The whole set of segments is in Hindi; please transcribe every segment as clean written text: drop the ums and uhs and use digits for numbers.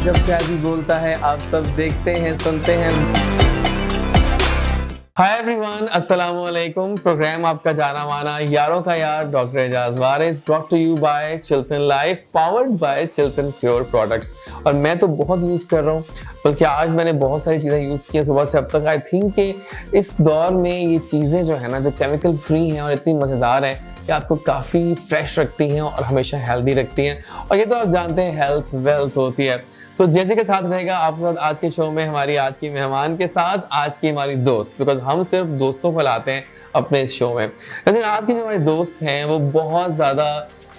जब जैज़ी बोलता है आप सब देखते हैं सुनते हैं। हाय एवरीवन, अस्सलाम वालेकुम। प्रोग्राम आपका जाना माना यारों का यार doctor Ejaz Waris, brought to you by Chilton life, powered by Chilton pure products. और मैं तो बहुत यूज़ कर रहा हूँ, बल्कि आज मैंने बहुत सारी चीज़ें यूज़ की हैं सुबह से अब तक। आई थिंक कि इस दौर में ये चीज़ें जो है ना, जो केमिकल फ्री हैं और इतनी मज़ेदार हैं कि आपको काफ़ी फ्रेश रखती हैं और हमेशा हेल्दी रखती हैं। और ये तो आप जानते हैं हेल्थ वेल्थ होती है। सो जैसे के साथ रहेगा आपके साथ आज के शो में हमारी आज की मेहमान के साथ आज की हमारी दोस्त, बिकॉज हम सिर्फ दोस्तों को लाते हैं अपने इस शो में। लेकिन आज की जो हमारी दोस्त हैं वो बहुत ज़्यादा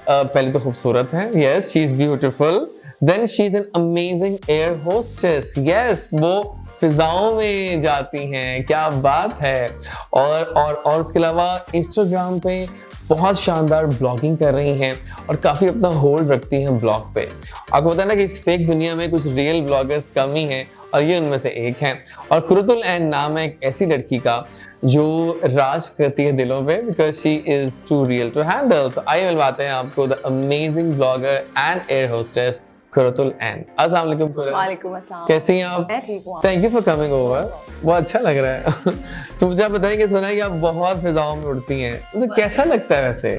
पहले तो खूबसूरत हैं, yes she is beautiful, then she is an amazing air hostess, yes वो फिजाओं में जाती हैं, क्या बात है। और उसके अलावा इंस्टाग्राम पे बहुत शानदार ब्लॉगिंग कर रही हैं और काफ़ी अपना होल्ड रखती हैं ब्लॉग पे। आपको पता है ना कि इस फेक दुनिया में कुछ रियल ब्लॉगर्स कम ही हैं और ये उनमें से एक हैं। और कुरतुल ऐन नाम है एक ऐसी लड़की का जो राज करती है दिलों पे, because she is too real to handle. तो आइए मिलवाते हैं आपको the amazing blogger and air hostess Qurratul Ain. अस्सलाम वालेकुम कुरतुल। वालेकुम अस्सलाम। कैसी हैं आप? मैं ठीक हूँ। Thank you for coming over, बहुत अच्छा लग रहा है। सो मुझे आप बताएंगे, सुना है कि आप बहुत फिजाओं में उड़ती हैं, तो कैसा लगता है वैसे?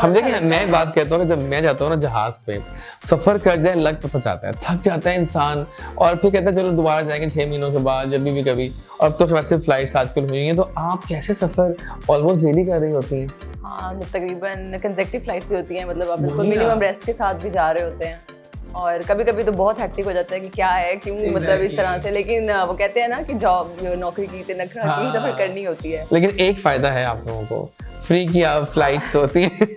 हम देखिए, मैं बात कहता हूँ कि जब मैं जाता हूँ ना जहाज पे सफर कर जाए, लग पता जाता है, थक जाता है इंसान और फिर कहता है चलो दोबारा जाएंगे 6 महीनों के बाद जब भी कभी। और अब तो वैसे फ्लाइट्स आजकल हुई हैं, तो आप कैसे सफर ऑलमोस्ट डेली कर रही होती हैं? हाँ, तकरीबन कंसेक्टिव फ्लाइट्स भी होती हैं, मतलब आप बिल्कुल मिनिमम रेस्ट के साथ भी जा रहे होते हैं। और कभी कभी तो बहुत हेक्टिक हो जाता है कि क्या है क्यों, मतलब इस तरह से। लेकिन वो कहते हैं ना कि जॉब नौकरी की नखरा की सफर करनी होती है। लेकिन एक फायदा है आप लोगों को, फ्री की आप फ्लाइट्स होती हैं।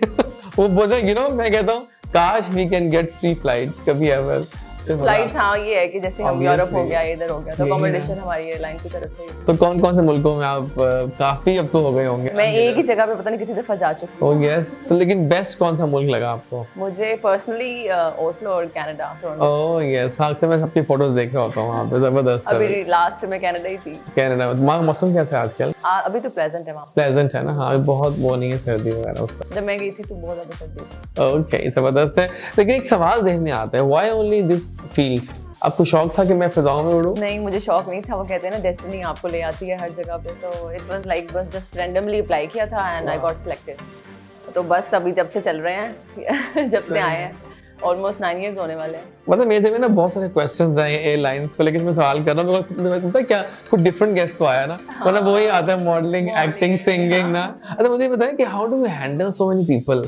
वो बोलते हैं मैं कहता हूँ काश we can get free flights कभी एवर। फ्लाइट्स हाँ ये है कि जैसे हम यूरोप हो गया, इधर हो गया, तो अकोमोडेशन हमारी एयरलाइन की तरफ से। तो कौन कौन से मुल्कों में आप काफी अब तो हो गए होंगे? मैं एक ही जगह पे पता नहीं कितनी दफा जा चुकी हूँ। Oh yes. तो लेकिन बेस्ट कौन सा मुल्क लगा आपको? मुझे पर्सनली ओस्लो और कनाडा। ओह यस, हाँ अक्सर मैं सबकी फोटोज देख रहा होता हूँ वहाँ पे, जबरदस्त। अभी लास्ट में कनाडा ही थी। कनाडा में मौसम कैसा है आजकल? अभी तो प्लेजेंट है वहाँ। प्लेजेंट है ना? हाँ बहुत वो नहीं है सर्दी वगैरह उस तरह। जब मैं गई थी तो बहुत ज्यादा सर्दी थी। ओके जबरदस्त है। लेकिन एक सवाल ज़हन में आता है, व्हाई ओनली दिस फील्ड? आपको शौक था कि मैं फिजाओं में उड़ूं? नहीं, मुझे शौक नहीं था। वो कहते हैं ना डेस्टिनी आपको ले आती है हर जगह पे, तो इट वाज लाइक बस जस्ट रैंडमली अप्लाई किया था एंड आई गॉट सिलेक्टेड। तो बस अभी जब से चल रहे हैं जब से आए हैं, ऑलमोस्ट 9 इयर्स होने वाले हैं। मतलब मेरे में ना बहुत सारे क्वेश्चंस आए एयरलाइंस को, लेकिन मैं सवाल कर रहा हूँ पता क्या, कुछ डिफरेंट गेस्ट तो आया ना, वरना वही आता है मॉडलिंग, एक्टिंग, सिंगिंग ना। अच्छा मुझे बताएं कि how do you handle so many people?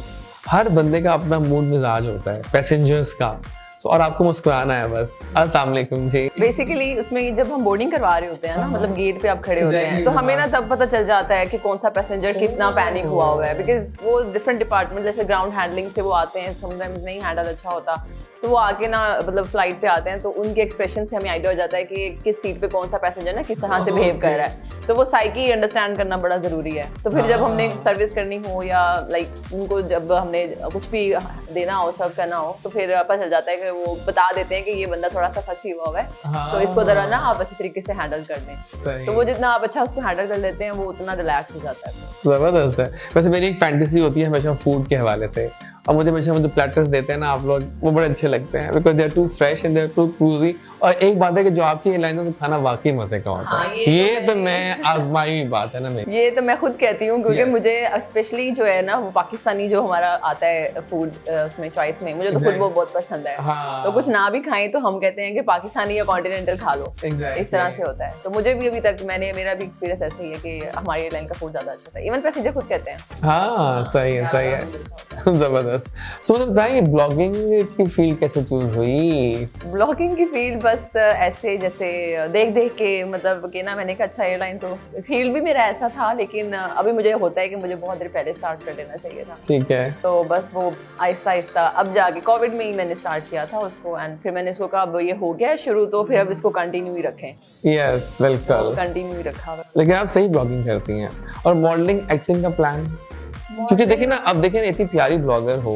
हर बंदे का अपना मूड मिजाज होता है, पैसेंजर्स का, और आपको मुस्कुराना है बस। अस्सलाम वालेकुम जी। बेसिकली उसमें जब हम बोर्डिंग करवा रहे होते हैं ना, मतलब गेट पे आप खड़े होते हैं, तो हमें ना तब पता चल जाता है कि कौन सा पैसेंजर कितना पैनिक हुआ हुआ है, बिकॉज वो डिफरेंट डिपार्टमेंट जैसे ग्राउंड हैंडलिंग से वो आते हैं, समटाइम्स नहीं हैंडल अच्छा होता, तो वो आके ना मतलब फ्लाइट पे आते हैं, तो उनके एक्सप्रेशन से हमें आइडिया हो जाता है कि किस सीट पे कौन सा पैसेंजर ना किस तरह से बिहेव कर रहा है। तो वो साइकी अंडरस्टैंड करना बड़ा ज़रूरी है। तो फिर जब हमने सर्विस करनी हो या लाइक उनको जब हमने कुछ भी देना हो, सर्व करना हो, तो फिर पता चल जाता है कि वो बता देते हैं कि ये बंदा थोड़ा सा फंसी हुआ है, तो इसको ज़रा ना आप अच्छे तरीके से हैंडल कर दें। तो वो जितना आप अच्छा उसको हैंडल कर लेते हैं, वो उतना रिलैक्स हो जाता है। ज़बरदस्त है। वैसे मेरी एक फैंटेसी होती है हमेशा फूड के हवाले से, और मुझे हमेशा जो प्लेटर्स देते हैं ना आप लोग, वो बड़े अच्छे लगते हैं, because they are too fresh and they are too cruisy. और एक बात है कि जो आपकी एयरलाइन में खाना वाकई मजे का होता है, ये तो मैं आजमाई हुई बात है ना मेरी। ये तो मैं खुद कहती हूँ, क्योंकि मुझे स्पेशली जो है ना वो पाकिस्तानी जो हमारा आता है फूड उसमें चॉइस में, मुझे तो खुद वो बहुत पसंद है। तो कुछ ना भी खाएं तो हम कहते हैं कि पाकिस्तानी या कॉन्टिनेंटल खा लो, इस तरह से होता है। तो मुझे भी अभी तक मेरा भी एक्सपीरियंस ऐसा ही है कि हमारी एयरलाइन का फूड ज़्यादा अच्छा था, इवन पैसेंजर खुद कहते हैं। हाँ सही है जबरदस्त। सो मुझे बताइए ब्लॉगिंग की फील्ड कैसे चूज हुई? ब्लॉगिंग की फील्ड बस ऐसे जैसे देख के, मतलब कि ना मैंने कहा अच्छा एयरलाइन तो फील्ड भी मेरा ऐसा था, लेकिन अभी मुझे होता है कि मुझे बहुत देर पहले स्टार्ट कर लेना चाहिए था। ठीक है। तो बस वो आहिस्ता आहिस्ता अब जाके कोविड में ही मैंने स्टार्ट किया था उसको, एंड फिर मैंने इसको कहा अब ये हो गया है शुरू, तो फिर अब इसको कंटिन्यू ही रखें। यस बिल्कुल कंटिन्यू ही रखा। लेकिन आप सही ब्लॉगिंग करती हैं। और मॉडलिंग एक्टिंग का प्लान? क्योंकि देखिए ना, अब देखिए ना, इतनी प्यारी ब्लॉगर हो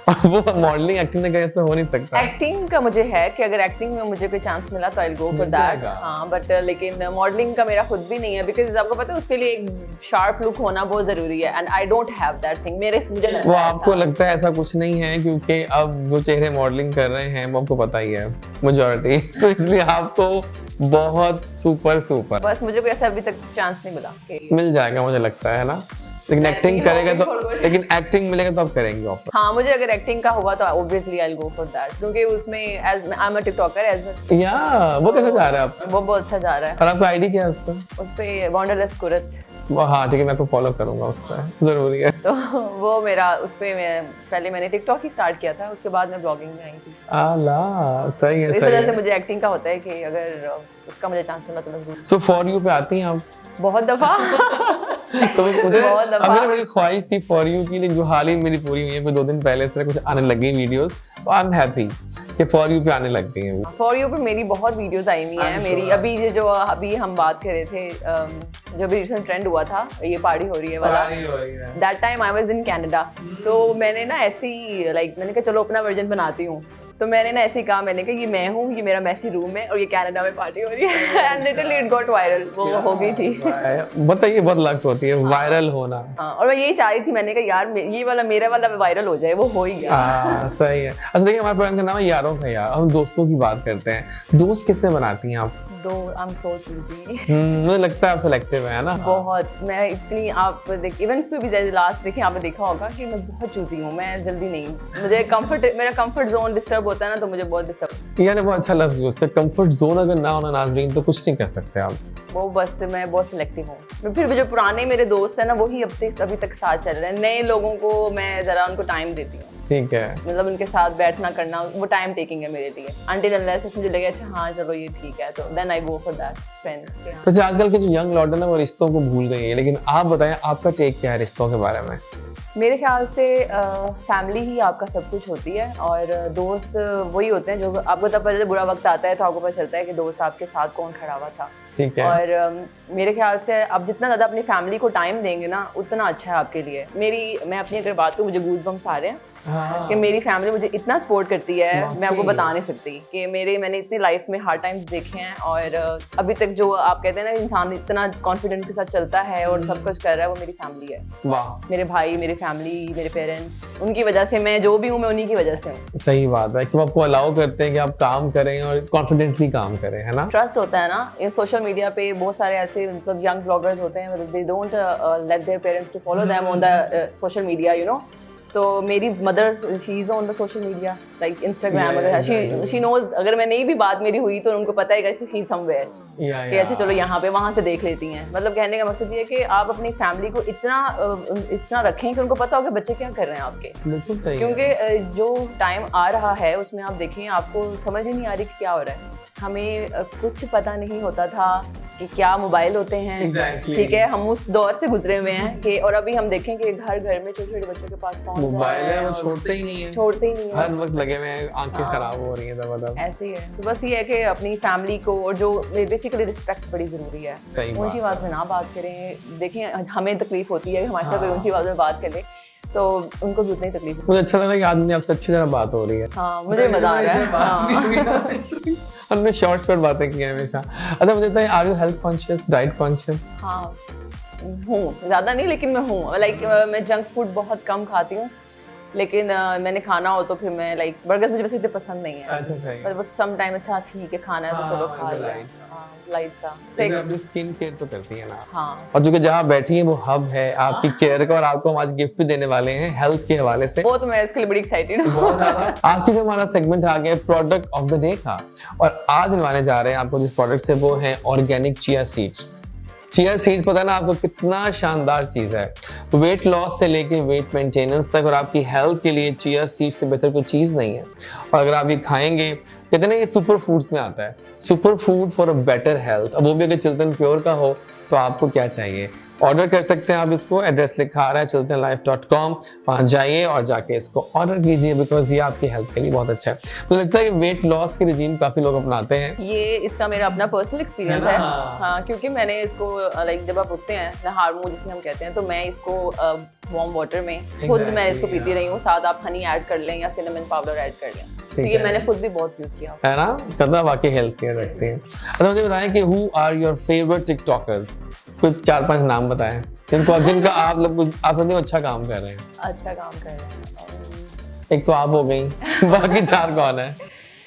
और वो मॉडलिंग एक्टिंग में कैसे हो नहीं सकता। एक्टिंग का मुझे है कि अगर एक्टिंग में मुझे कोई चांस मिला तो आई विल गो फॉर दैट। हाँ, बट लेकिन मॉडलिंग का मेरा खुद भी नहीं है, बिकॉज आपको पता है उसके लिए एक शार्प लुक होना बहुत जरूरी है, and I don't have that thing. मुझे वो आपको लगता है ऐसा कुछ नहीं है, क्योंकि अब जो चेहरे मॉडलिंग कर रहे हैं वो आपको पता ही है मेजॉरिटी, तो इसलिए आप तो बहुत सुपर। बस मुझे कोई ऐसा अभी तक चांस नहीं मिला। मिल जाएगा मुझे लगता है ना, लेकिन एक्टिंग करेगा तो, लेकिन एक्टिंग मिलेगा तो आप करेंगे ऑफर। हाँ, मुझे अगर एक्टिंग का हुआ तो obviously I will go for that, क्योंकि उसमें as I am a TikToker as well. या वो कैसा जा रहा है आपका? वो बहुत अच्छा जा रहा है। और आपका आईडी क्या है उस पर? उस पे वंडरलेस कुरत। हाँ ठीक है, मैं आपको फॉलो करूंगा उस पर, जरूरी है। तो वो मेरा उस पे पहले मैंने टिकटॉक ही स्टार्ट किया था, उसके बाद मैं ब्लॉगिंग में आई थी। आला सही है, इस सही वजह है। से मुझे एक्टिंग का होता है कि अगर उसका मुझे चांस मिला तो मैं जरूर। सो फॉर यू पे आती हैं आप? बहुत दफा। तो मुझे बहुत दफा। अब मेरी बड़ी ख्वाहिश थी फॉर यू की, लेकिन जो हाल ही मेरी पूरी हुई है, कोई 2 दिन पहले से कुछ आने लगी वीडियोस, तो आई एम हैप्पी कि फॉर यू पे आने लग गई हैं। फॉर यू पे मेरी बहुत वीडियोस आई हुई हैं। मेरी अभी ये जो अभी हम बात कर रहे थे, जो भी रिसेंट ट्रेंड हुआ था, ये पार्टी हो रही है वाला, that time I was in Canada. तो मैंने ना ऐसे ही मैंने कहा चलो अपना वर्जन बनाती हूँ, तो मैंने ना ऐसे ही कहा, मैंने कहा ये मैं हूँ, ये मेरा मैसी रूम है और ये कनाडा में पार्टी हो रही है, and literally it got viral. वो हो गई थी। बताइए, बहुत लक होती है वायरल होना। हाँ, और मैं यही चाह रही थी, मैंने कहा यार ये वाला मेरा वाला वायरल हो जाए, वो हो ही गया। हाँ सही है। अच्छा देखिए, हमारे प्रोग्राम का नाम है यारों का यार, हम दोस्तों की बात करते हैं। दोस्त कितने बनाती हैं आप? दो। I am so choosy. मुझे लगता है आप सेलेक्टिव है ना? बहुत। मैं इतनी, आप देख इवेंट्स पे भी लास्ट देखिए, आपने देखा होगा कि मैं बहुत चूजी हूँ। मैं जल्दी नहीं, मुझे मेरा कंफर्ट जोन डिस्टर्ब होता है ना, तो मुझे बहुत डिस्टर्ब। यार बहुत अच्छा लफ्ज यूज़ है, कंफर्ट जोन अगर ना होना नाज़रीन, तो कुछ नहीं कर सकते आप। वो बस मैं बहुत सिलेक्टिव हूँ। फिर जो पुराने मेरे दोस्त हैं ना, वही अभी तक साथ चल रहे हैं। नए लोगों को मैं जरा उनको टाइम देती हूँ। ठीक है, मतलब उनके साथ बैठना करना वो टाइम टेकिंग है मेरे लिए, अनटिल अनलेस मुझे लगे अच्छा हाँ चलो ये ठीक है, तो then I go for that friends. वैसे आजकल के जो यंग लॉट है ना, वो रिश्तों को भूल गई है, लेकिन आप बताएं आपका टेक क्या है रिश्तों के बारे में? मेरे ख्याल से फैमिली ही आपका सब कुछ होती है, और दोस्त वही होते हैं जो आपको तब पता बुरा वक्त आता है तो आपको पता चलता है कि दोस्त आपके साथ कौन खड़ा हुआ था। ठीक है। और मेरे ख्याल से आप जितना ज़्यादा अपनी फैमिली को टाइम देंगे ना, उतना अच्छा है आपके लिए। मैं अपनी अगर बात करूँ, मुझे गूज बम्स आ रहे हैं। हाँ। कि मेरी फैमिली मुझे इतना सपोर्ट करती है, मैं आपको बता नहीं सकती कि मैंने इतनी लाइफ में हार्ड टाइम्स देखे हैं, और अभी तक जो आप कहते हैं ना इंसान इतना कॉन्फिडेंट के साथ चलता है और सब कुछ कर रहा है, वो मेरी फैमिली है। वाह। मेरे भाई, मेरी फैमिली, मेरे पेरेंट्स, उनकी वजह से मैं जो भी हूँ, मैं उन्हीं की वजह से हूँ। सही बात है कि वो आपको अलाउ करते हैं कि आप काम करें और कॉन्फिडेंटली काम करें, है ना? ट्रस्ट होता है ना। ये सोशल मीडिया पे बहुत सारे ऐसे मतलब यंग ब्लॉगर्स होते हैं, मतलब they don't let their parents to follow them on the social media, you know. तो मेरी mother she is on the social media like Instagram वगैरह, शी नोज। अगर मैं नहीं भी बात मेरी हुई तो उनको पता है कि शी इज समवेयर, कि अच्छा चलो यहाँ पे वहाँ से देख लेती हैं। मतलब कहने का मकसद ये है कि आप अपनी फैमिली को इतना रखें कि उनको पता हो कि बच्चे क्या कर रहे हैं आपके। बिल्कुल सही। क्योंकि जो टाइम आ रहा है उसमें आप देखें, आपको समझ ही नहीं आ रही कि क्या हो रहा है। हमें कुछ पता नहीं होता था कि क्या मोबाइल होते हैं। Exactly. ठीक है, हम उस दौर से गुजरे हुए हैं कि, और अभी हम देखें कि घर घर में छोटे छोटे बच्चों के पास फोन मोबाइल है, वो छोड़ते ही नहीं है, हर वक्त लगे हुए हैं, आंखें खराब हो रही हैं दबदब। ऐसे ही है। तो बस ये है कि अपनी फैमिली को, और जो बेसिकली रिस्पेक्ट बड़ी जरूरी है। ऊंची आवाज में ना बात करें। देखिए हमें तकलीफ होती है, हमारे साथ कोई ऊंची आवाज में बात कर ले तो उनको भी उतनी तकलीफ। मुझे अच्छा लग रहा है कि आदमी आपसे अच्छी तरह बात हो रही है। हाँ, मुझे मजा आ रहा है। हमने शॉर्ट बातें की हैं हमेशा। अच्छा मुझे बताइए, are you health conscious, diet conscious? हाँ हूँ, ज़्यादा नहीं लेकिन मैं हूँ। मैं जंक फूड बहुत कम खाती हूँ, लेकिन मैंने खाना हो तो फिर मैं बर्गर्स मुझे वैसे इतने पसंद नहीं है। अच्छा सही। पर सम टाइम अच्छा ठीक है खाना है तो चलो खा लिया। लाइट सा अपनी स्किन केयर तो करती है ना? हाँ। और जो कि जहाँ बैठी है वो हब है आपकी केयर का, और आपको हम आज गिफ्ट भी देने वाले हैं हेल्थ के हवाले से। वो तो मैं इसके लिए बड़ी एक्साइटेड हूँ। आज की जो हमारा सेगमेंट आ गया प्रोडक्ट ऑफ द डे का, और आज मिलवाने जा रहे हैं आपको जिस प्रोडक्ट से, वो है organic chia seeds. Chia seeds पता है ना आपको कितना शानदार चीज़ है, वेट लॉस से लेके वेट मेंटेनेंस तक, और आपकी हेल्थ के लिए चिया सीड्स से बेहतर कोई चीज़ नहीं है। और अगर आप ये खाएंगे, कहते हैं ना ये सुपर फूड्स में आता है, super food for a better health. अब वो भी अगर चिल्तन प्योर का हो तो आपको क्या चाहिए, ऑर्डर कर सकते हैं आप इसको। एड्रेस लिखा आ रहा है chiltanlife.com, वहाँ जाइए और जाके इसको ऑर्डर कीजिए, बिकॉज ये आपकी हेल्थ के लिए बहुत अच्छा है। मुझे लगता है कि वेट लॉस के रिजीम काफ़ी लोग अपनाते हैं। ये इसका मेरा अपना पर्सनल एक्सपीरियंस है। हाँ, क्योंकि मैंने इसको जब आप उठते हैं ना हार्मोन जिसे हम कहते हैं, तो मैं इसको वार्म वाटर में खुद मैं इसको पीती रही हूँ। साथ आप हनी ऐड कर लें या सिनेमन पाउडर ऐड कर लें, तो ये मैंने खुद भी बहुत यूज किया है ना। इसका मतलब वाकई हेल्थ केयर रखते हैं। अच्छा मुझे बताएं कि who are your favourite TikTokers, कुछ 4-5 नाम बताएं जिनका आप लोग अच्छा काम कर रहे हैं। अच्छा काम कर रहे हैं। एक तो आप हो गई, बाकी 4 कौन है?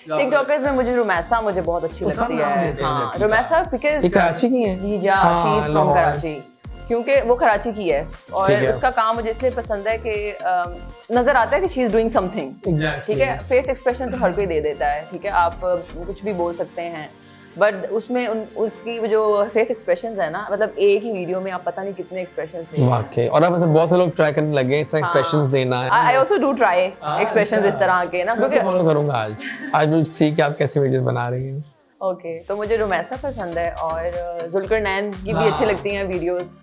टिकटॉकर्स में मुझे रुमैसा मुझे बहुत अच्छी लगती है। हाँ रुमैसा बिकॉज कराची की है, शी इज फ्रॉम कराची, क्योंकि वो कराची की है और उसका काम मुझे इसलिए पसंद है कि नजर आता है कि शी इज डूइंग समथिंग। ठीक है, फेस एक्सप्रेशन तो हर कोई दे देता है, ठीक है, आप कुछ भी बोल सकते हैं, बट उसमें उसकी जो फेस एक्सप्रेशंस है ना, मतलब एक ही वीडियो में आप पता नहीं कितने एक्सप्रेशंस देते हैं। वाकई, और अब ऐसे बहुत से लोग ट्राई करने लगे इस तरह एक्सप्रेशंस देना है। I also do try expressions इस तरह के ना, क्योंकि फॉलो करूंगा आज विल सी कि आप कैसे वीडियोस बना रही हैं। ओके, तो मुझे रुमैसा पसंद है और जुल्करनैन की भी अच्छी लगती हैं वीडियोस,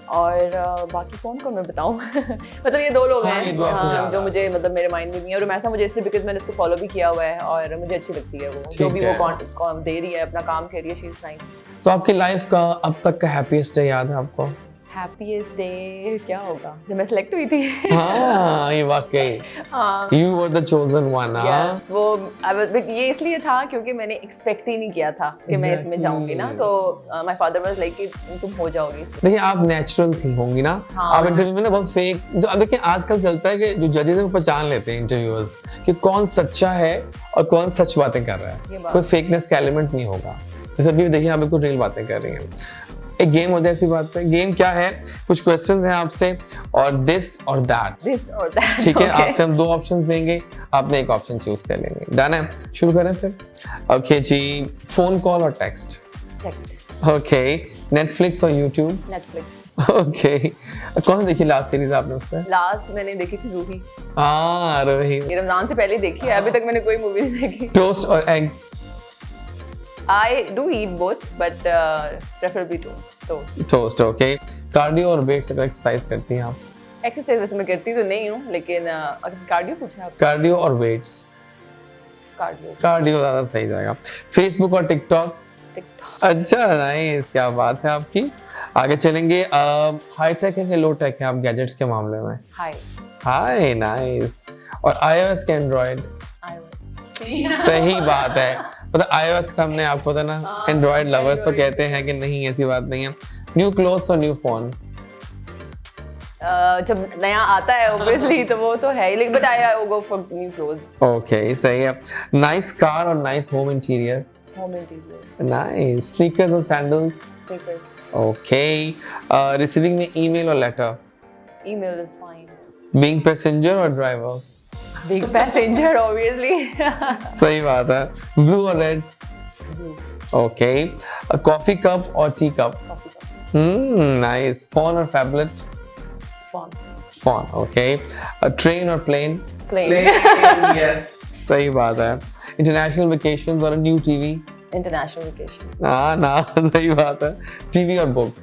और बाकी कौन मैं बताऊं मतलब ये 2 लोग हैं जो मुझे मतलब मेरे माइंड में भी हैं। और रुमैसा मुझे इसलिए बिकॉज मैंने उसको फॉलो भी किया हुआ है और मुझे अच्छी लगती है, वो जो भी वो दे रही है, अपना काम कर रही है, शी इज नाइस। तो आपकी लाइफ का अब तक का हैप्पीएस्ट डे याद है आपको? हैप्पीएस्ट डे क्या होगा, जब मैं सेलेक्ट हुई थी। हाँ ये वाकई, you were the chosen one। Yes, वो ये इसलिए था क्योंकि मैंने एक्सपेक्ट ही नहीं किया था कि मैं इसमें जाऊंगी ना, तो माय फादर वाज लाइक कि तुम हो जाओगी इसमें। देखिए आप नेचुरल थी होंगी ना। आप इंटरव्यू में ना बहुत फेक, जो अब देखिए आजकल चलता है कि जो जजेस हैं वो पहचान लेते हैं इंटरव्यूअर्स कि कौन सच्चा है और कौन सच बातें कर रहा है, कोई फेकनेस का एलिमेंट नहीं होगा। जैसे अभी देखिए आप बिल्कुल रियल बातें कर रही हैं। एक गेम हो जाए ऐसी बात पे। गेम क्या है, कुछ क्वेश्चंस हैं आपसे और दिस और दैट, ठीक है। आपसे हम 2 ऑप्शंस देंगे, आपने एक ऑप्शन चूज कर लेंगे। डन है, शुरू करें फिर। ओके जी, फोन कॉल और टेक्स्ट? ओके, नेटफ्लिक्स और यूट्यूब? नेटफ्लिक्स। ओके, कौन सी देखी लास्ट सीरीज आपने उस पर? लास्ट मैंने देखी थी रूही। हाँ रूही, ये रमजान से पहले देखी है, अभी तक मैंने कोई मूवी नहीं देखी। टोस्ट और eggs? I do eat both, but preferably toast. Toast, okay. Cardio और वेट्स अगर एक्सरसाइज करती हैं आप? एक्सरसाइज वैसे मैं करती तो नहीं हूँ, लेकिन अगर कार्डियो पूछा आप? कार्डियो और वेट्स? कार्डियो ज़्यादा सही जाएगा। फेसबुक और टिकटॉक? अच्छा नाइस, क्या बात है आपकी। आगे चलेंगे, हाई टेक है कि लो टेक है आप गैजेट्स के मामले में? High, nice. और iOS के एंड्रॉइड? सही बात है, मतलब iOS के सामने आपको पता ना, एंड्रॉइड लवर्स तो कहते हैं कि नहीं, ऐसी बात नहीं है। न्यू क्लोथ्स और न्यू फोन? जब नया आता है ऑब्वियसली तो वो तो है ही, लेकिन but I go for new clothes. Okay सही है। नाइस कार और nice home interior? Nice. Sneakers और सैंडल्स? स्नीकर्स। ओके, रिसीविंग में ईमेल और letter? Email is fine. Being passenger और ड्राइवर? Big passenger obviously. सही बात है। ब्लू और red? Blue. Okay, coffee cup और tea cup? Coffee cup. Nice. Phone और टैबलेट? फोन। ओके, ट्रेन और प्लेन? प्लेन। यस सही बात है। इंटरनेशनल वेकेशंस और न्यू टीवी? International vacation. ना सही बात है। टीवी और बुक?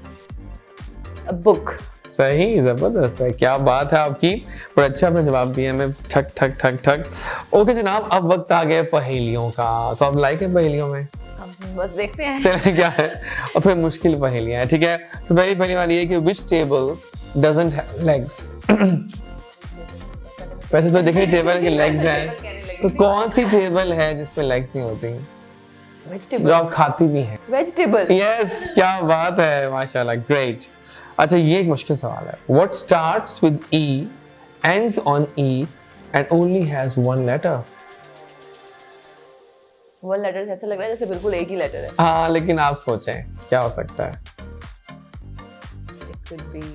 बुक। सही, जबरदस्त है, क्या बात है आपकी। पर अच्छा आपने जवाब दिया, मैं ठक ठक ठक ठक। ओके जनाब, अब वक्त आ गया पहेलियों का। तो आप लाइक है पहेलियों में? बस देखते हैं चले क्या है, और थोड़ी मुश्किल पहेलियां हैं, ठीक है। सो पहली वाली है कि विच टेबल डजंट हैव लेग्स? वैसे तो देखिए टेबल के लेग्स हैं, तो कौन सी टेबल है जिसमें लेग्स नहीं होती, जो आप खाती भी हैं? वेजिटेबल। यस, क्या बात है, माशाल्लाह, ग्रेट। अच्छा ये एक मुश्किल सवाल है। What starts with E, ends on E and only has one letter? One letter ऐसा लग रहा है जैसे बिल्कुल एक ही लेटर है। हाँ लेकिन आप सोचें क्या हो सकता है? It could be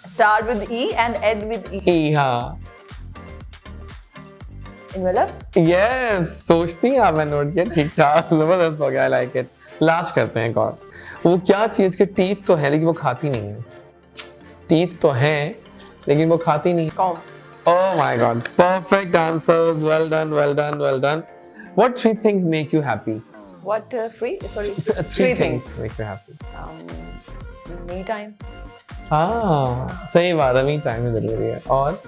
start with E and end with E. E, हाँ। Envelope? Yes, सोचती हैं आप, मैंने नोट किया, ठीक ठाक, जबरदस्त हो गया, I like it। लास्ट करते हैं एक और। वो क्या चीज के टीथ तो है लेकिन वो खाती नहीं है? टीथ तो है लेकिन वो खाती नहीं। Com. Oh my God, perfect answers, well done, well done, well done. What 3 things make you happy? What sorry? 3 things make you happy. Me time. हाँ सही बात है, मी टाइम में जरूरी है। और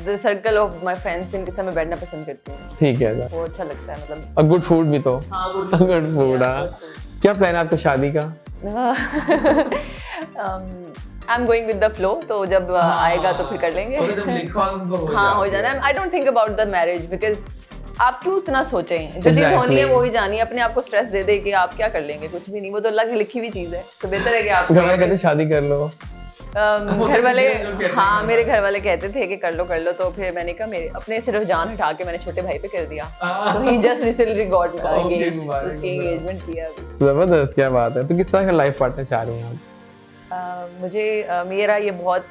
the circle of my friends जिनके साथ मैं बैठना पसंद करती हूँ। ठीक है, वो अच्छा लगता है, मतलब और गुड फूड भी तो। हाँ, गुड फूड, हाँ क्या प्लान है आपका शादी का? I am going with the flow, तो जब आएगा तो फिर कर लेंगे। हाँ, हो जाना है। I don't think about the marriage, because आप क्यों इतना सोचें? जो चीज़ होनी है वो ही जानी है। अपने आप को स्ट्रेस दे दे कि आप क्या कर लेंगे, कुछ भी नहीं, वो तो अल्लाह की लिखी हुई चीज़ है। तो बेहतर है कि आप घर वाले कहते शादी कर लो। घर वाले, हाँ, मेरे घर वाले कहते थे कि कर लो, तो फिर मैंने कहा मेरे अपने सिर्फ जान हटा के मैंने छोटे भाई पे कर दिया। तो ही जस्ट रिसेंटली गॉट एंगेज्ड, उसकी एंगेजमेंट किया अभी। जबरदस्त, क्या बात है। तो किस तरह का लाइफ पार्टनर चाह रही हैं आप? मुझे मेरा ये बहुत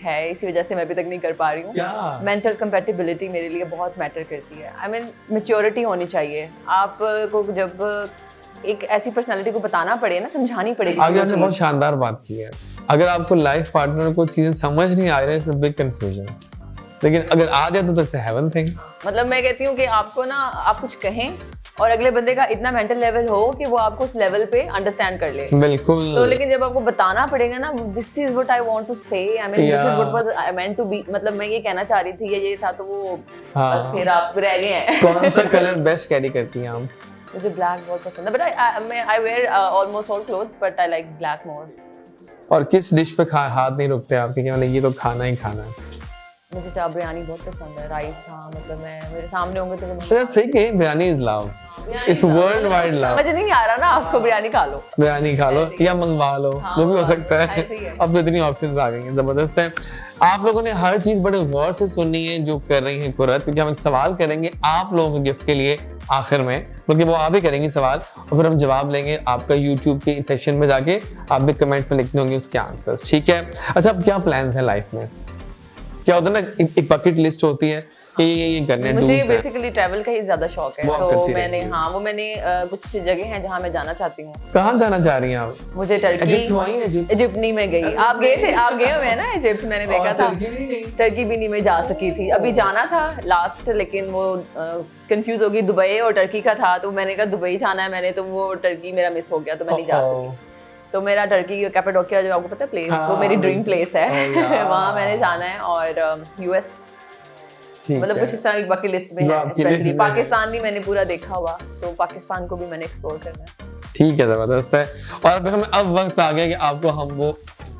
है, इसी वजह से मैं अभी तक नहीं कर पा रही हूँ। मेंटल कंपैटिबिलिटी मेरे लिए बहुत मैटर करती है। आई मीन मैच्योरिटी होनी चाहिए आपको। जब एक ऐसी पर्सनालिटी को बताना पड़े ना, समझानी पड़ेगी। आगे आपने बहुत शानदार बात की है। अगर आपको लाइफ पार्टनर को चीजें समझ नहीं आ रही है, इट्स अ बिग कंफ्यूजन, लेकिन अगर आ जाए तो इट्स अ हेवन थिंग। मतलब मैं कहती हूँ कि आपको ना, आप कुछ कहें और अगले बंदे का इतना मेंटल लेवल हो कि वो आपको उस लेवल पे अंडरस्टैंड कर ले। बिल्कुल। तो लेकिन जब आपको बताना पड़ेगा ना, this is what I want to say, I mean this is what was I meant to be, मतलब मैं ये कहना चाह रही थी, ये था, तो वो बस फिर आप रह गए हैं। कौन सा कलर बेस्ट कैरी करती हैं आप? मुझे ब्लैक बहुत पसंद है, but I wear almost all clothes, but I like black more. और किस डिश पे हाथ नहीं रुकते आपके कि मतलब ये तो खाना ही खाना है? मुझे चाप बिरयानी बहुत पसंद है, राइस। हाँ, मतलब मैं मेरे सामने होंगे तो आप सही कहें, बिरयानी इज लव, इस वर्ल्ड वाइड लव। समझ नहीं आ रहा ना आपको, बिरयानी खा लो, बिरयानी खा लो या मंगवा लो, वो भी हो सकता है। अब तो इतनी ऑप्शंस आ गई हैं, जबरदस्त है। आप लोगों ने हर चीज बड़े गौर से सुननी है जो कर रही हैं कुरत, क्योंकि हम एक सवाल करेंगे आप लोगों के गिफ्ट के लिए आखिर में, बल्कि वो आप ही करेंगी सवाल और फिर हम जवाब लेंगे आपका यूट्यूब के सेक्शन में जाके। आप भी कमेंट में लिखते होंगे उसके आंसर्स, ठीक है? अच्छा, अब क्या प्लान्स हैं लाइफ में? क्या होता है ना, एक बकेट लिस्ट होती है, ये करने। मुझे बेसिकली ट्रैवल का ही ज्यादा शौक है, तो मैंने कुछ जगह हैं जहाँ मैं जाना चाहती हूँ। कहाँ जाना चाह रही हैं आप? मुझे टर्की, इजिप्ट नहीं मैं गई। आप गए थे? आप गए हुए ना इजिप्ट? मैंने देखा था। टर्की भी नहीं मैं जा सकी थी, अभी जाना था लास्ट, लेकिन वो कंफ्यूज हो गई, दुबई और टर्की का था, तो मैंने कहा दुबई जाना है मैंने, तो वो टर्की मेरा मिस हो गया, तो मैं नहीं जा सकी। तो मेरा टर्की कैपाडोकिया, जो आपको पता है प्लेस, वो मेरी ड्रीम प्लेस है। वहाँ मैंने जाना है, और यूएस, मतलब कुछ इस तरह की बकेट लिस्ट में है। स्पेशली पाकिस्तान नहीं मैंने पूरा देखा हुआ, तो पाकिस्तान को भी मैंने एक्सप्लोर करना है। ठीक है, जबरदस्त है। और हमें अब वक्त आ गया कि आपको हम वो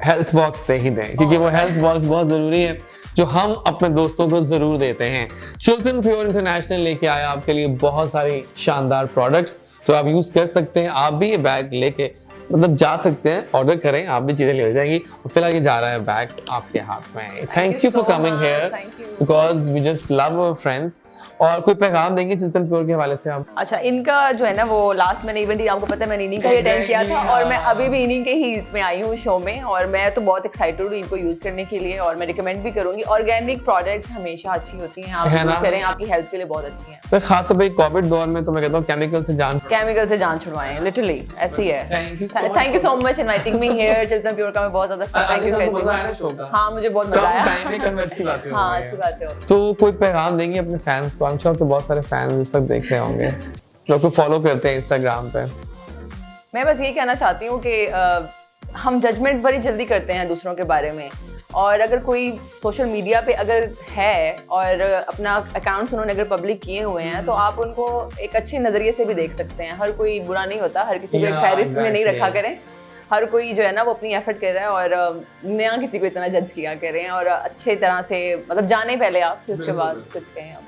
हेल्थ बॉक्स दे ही दें, क्योंकि वो हेल्थ बॉक्स बहुत जरूरी है, जो हम अपने दोस्तों को जरूर देते हैं। चिल्टन प्योर इंटरनेशनल लेके आया आपके लिए बहुत सारी शानदार प्रोडक्ट्स जो आप यूज कर सकते हैं। आप भी ये बैग लेके मतलब जा सकते हैं, ऑर्डर करें, आप भी चीजें ले हो जाएंगी। फिलहाल ये जा रहा है बैग आपके हाथ में। Thank you for coming here, because we just love our friends. और कोई पैगाम देंगे चिल्टन प्योर के हवाले से आप? अच्छा, इनका जो है ना, वो लास्ट मैंने इवेंट ही, आपको पता है मैंने इन्हीं का अटेंड किया था, और मैं अभी भी इन्हीं के ही इसमें आई हूँ शो में, और मैं तो बहुत एक्साइटेड हूँ इनको यूज करने के लिए, और मैं रिकमेंड भी करूंगी। ऑर्गेनिक प्रोडक्ट्स हमेशा अच्छी होती हैं, आप यूज करें, आपकी हेल्थ के लिए बहुत अच्छी हैं। तो खास तौर पे कोविड दौर में तो मैं कहता हूँ केमिकल से जान छुड़वाएं, लिटरली ऐसी है। Thank you so much inviting me here. Chilton pure का मैं बहुत ज्यादा थैंक यू करती हूँ। हाँ, मुझे बहुत मजा आया। अच्छी बात है। तो कोई पैगाम देंगे अपने फैंस को? हम श्योर कि बहुत सारे फैंस इस वक्त देख रहे होंगे जो आपको फॉलो करते हैं इंस्टाग्राम पे। मैं बस ये कहना चाहती हूँ कि हम जजमेंट बड़ी जल्दी करते हैं दूसरों के बारे में, और अगर कोई सोशल मीडिया पे अगर है और अपना अकाउंट्स उन्होंने अगर पब्लिक किए हुए हैं, तो आप उनको एक अच्छे नज़रिए से भी देख सकते हैं। हर कोई बुरा नहीं होता, हर किसी को एक फहरिस्त में नहीं रखा करें। हर कोई जो है ना, वो अपनी एफर्ट कर रहा है, और नया किसी को इतना जज किया करें, और अच्छे तरह से मतलब जाने पहले आप, फिर उसके बाद कुछ कहें आप।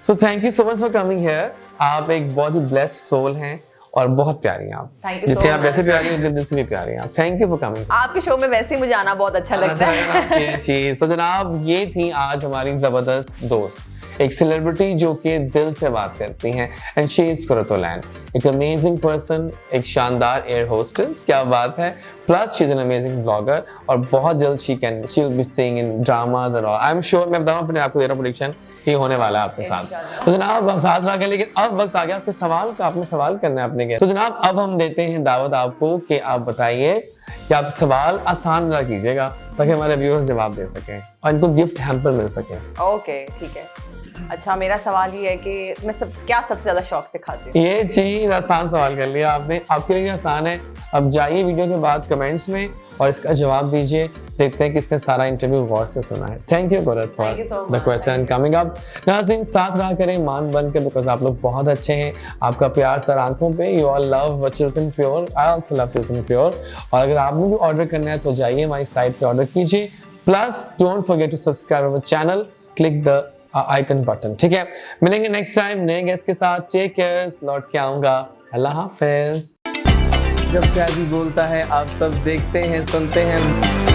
So thank you so much for coming here. आप एक बहुत ही ब्लेस्ड सोल हैं और बहुत प्यारी हैं आप। जितने आप वैसे प्यारी हैं, उतने दिल से भी प्यारी हैं आप। Thank you for coming. आपके शो में वैसे ही मुझे आना बहुत अच्छा लगता है। चीज तो जनाब, ये थी आज हमारी जबरदस्त दोस्त, एक सेलिब्रिटी जो कि दिल से बात करती हैं, एंड शी इज कुरतुलैन, एक अमेजिंग पर्सन, एक शानदार एयर होस्टेस, क्या बात है, plus she is an amazing blogger, और बहुत जल्द she will be seeing in dramas and all. I am sure, मैं बताऊं अपने आपको दे रहा हूं प्रेडिक्शन कि होने वाला है आपके साथ। तो जनाब हम साथ रह गए, लेकिन अब वक्त आ गया आपके सवाल का। आपने सवाल करना है अपने के। तो जनाब अब हम देते हैं दावत आपको कि आप बताइए कि आप सवाल आसान ना कीजिएगा ताकि हमारे व्यूअर्स जवाब दे सकें और इनको गिफ्ट हैम्पर मिल सके। ओके, ठीक है। अच्छा, मेरा सवाल ये है कि मैं क्या सबसे ज्यादा शौक से खाती हूँ? ये चीज आसान सवाल कर लिया आपने, आपके लिए आसान है। अब जाइए वीडियो के बाद कमेंट्स में और इसका जवाब दीजिए, देखते हैं किसने सारा इंटरव्यू गौर से सुना है। Thank you कुरत for the question coming up. नाज़रीन साथ रहा करें मान बन के, बिकॉज आप लोग बहुत अच्छे हैं, आपका प्यार सर आंखों पे। You all love Chilton pure, I also love Chilton pure. और अगर आपने भी ऑर्डर करना है तो जाइए हमारी साइट पे ऑर्डर कीजिए। Plus don't forget to subscribe our channel, click the icon button. ठीक है, मिलेंगे नेक्स्ट टाइम नए गेस्ट के साथ। टेक केयर, लौट के आऊंगा। अल्लाह हाफिज। जब जैज़ी बोलता है आप सब देखते हैं सुनते हैं।